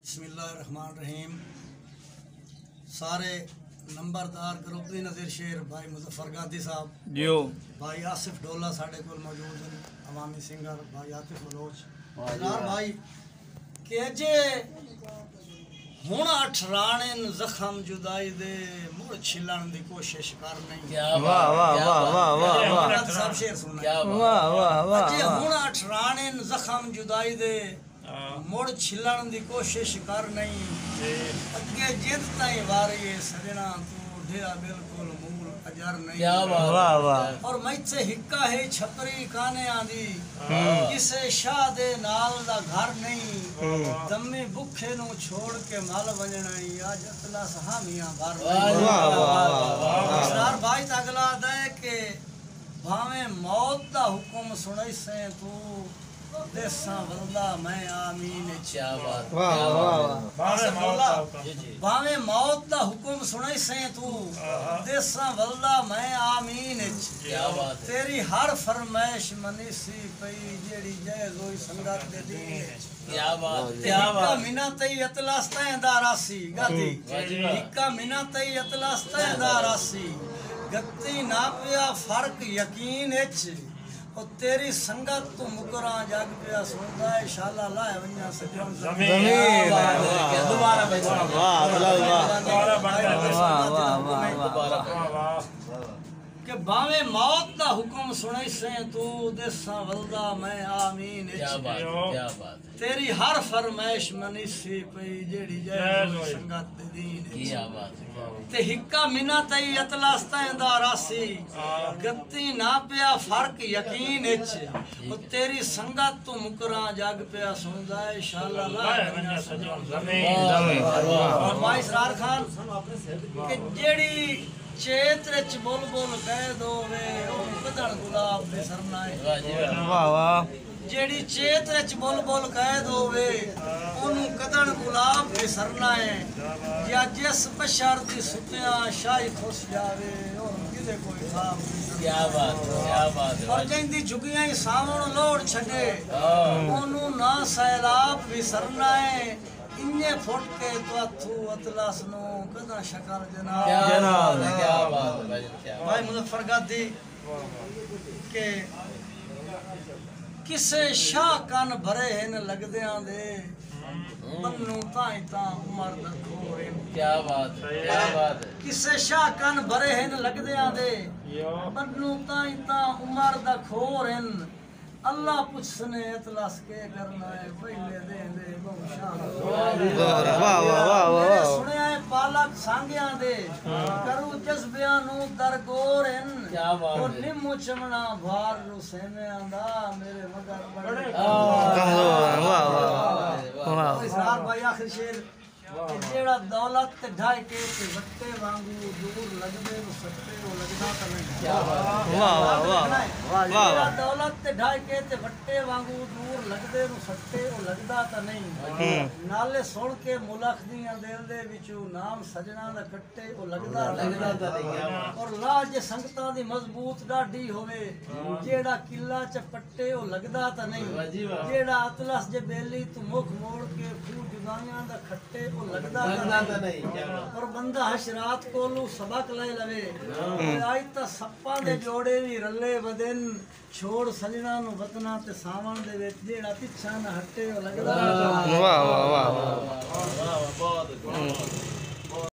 बिस्मिल्लाहिर्रहमानिर्रहीम। सारे नंबरदार ग्रुपी नज़ीर शेर भाई मुजफ्फर गादी साहब जियो भाई आसिफ डोला साढ़े को मौजूद हैं, अवामी सिंगर भाई आतिफ बलोच यार भाई के जे हुण अठराणे जख्म जुदाई दे मुड़ छिलण दी कोशिश कर नहीं। वाह वाह वाह वाह वाह वाह सब शेर सुना वाह वाह वाह जे हुण अठराणे जख्म जुदाई दे मुड़ छिलण दी कोशिश कर नहीं। अगे जिद ताई वारी सजना तू ढेरा बिल्कुल मूल अजर नहीं। वाह वाह और मैथे हिक्का है छपरी काने आंदी किसे शाह दे नाल दा घर नहीं। दमे भुखे नु छोड़ के माल वजना आज अतला सहामियां भर नहीं। वाह वाह वाह सर भाई अगला दे के भावे मौत दा हुक्म सुनई से तू देसा वल्दा मैं आमीन। क्या बात वाह वाह भावे मौत दा हुक्म सुनई से तू देसा वल्दा मैं आमीन। क्या बात तेरी हर फरमाइश मनीसी पई जेड़ी जायज़ होई संगत दे दीन। क्या बात क्या बात मिना तई अतलास तै दा रासी गादी इक्का मिना तई अतलास तै दा रासी गत्ती ना पिया फर्क यकीन इच और तेरी संगत तू मुकरा जग पिया सुनदा है शाला लाए वन्या सजन जमीन दोबारा भाई वाह वाह के बावे मौत दा हुक्म सुनै से तू देसा वल्दा मैं आमीन। क्या बात तेरी हर फरमाइश मनीसी पई जेड़ी जायज़ संगत दे दीन। क्या बात ते हिक्का मिना तई अतलास तैंदा रासी गत्ती ना पिया फर्क यकीन इच ओ तेरी संगत तू मुकरा जग पिया सुनदा है शाला लाए वन्या सजन जमीन। और भाई सरार खान के जेड़ी चेत्र च बोल बोल कह दो वे ओ कदण गुलाब दे सरना है। वाह वाह जेड़ी चेत्र च बोल बोल कह दो वे ओनू कदण गुलाब दे सरना है। या जिस बशर दी सुतिया शाही खुश जावे और किदे कोई खाब। क्या बात और जिंदी झुगियां ही सावण लोड़ छडे ओनू ना सैलाब भी सरना है। इन्ने फुट के तो तू अतलास नो कदा शकर जनाब। क्या बात भाई मुजफ्फर गादी के किसे शाह कन भरे हैं लगदियां दे बन्नू ताई ता उमर दा खोरे। क्या बात किसे शाह कन भरे हैं लगदियां दे बन्नू ताई ता उमर दा खोरे। अल्लाह पुछने अतलास के करना है पहले दे दे बहु शाह वाह वाह वाह सुनिया है पालक सांगियां दे करू जज्बियां नु दरगोरन। क्या बात और निम्मो चमना भार नु सेमे आंदा मेरे मगर बड़े। वाह वाह इसरार भाई आखिर शेर जेड़ा दौलत ते ढाई के ते वट्टे वांगू दूर लगदे नु सट्टे ओ लगदा त नहीं। क्या बात वाह वाह जेड़ा दौलत ते ढाई के ते वट्टे वांगू दूर लगदे नु सट्टे ओ लगदा त नहीं। नाले सुन के मुलख दियां दिल दे विचू नाम सजना दा कट्टे ओ लगदा त नहीं। और ला जे संगतां दी मजबूत डाडी होवे जेड़ा किला च पट्टे ओ लगदा त नहीं। जेड़ा अतलस जे बेली तू मुख मोड़ के फू जुदाइयां दा खट्टे लगदा नहीं। और बंदा हशरात कोलू सबक ले लवे आई ता सप्पा दे जोड़े भी रले बदन छोड़ सजना नु वतना ते सावण दे विच जेड़ा पिछा न हटे लगदा। वाह वाह वाह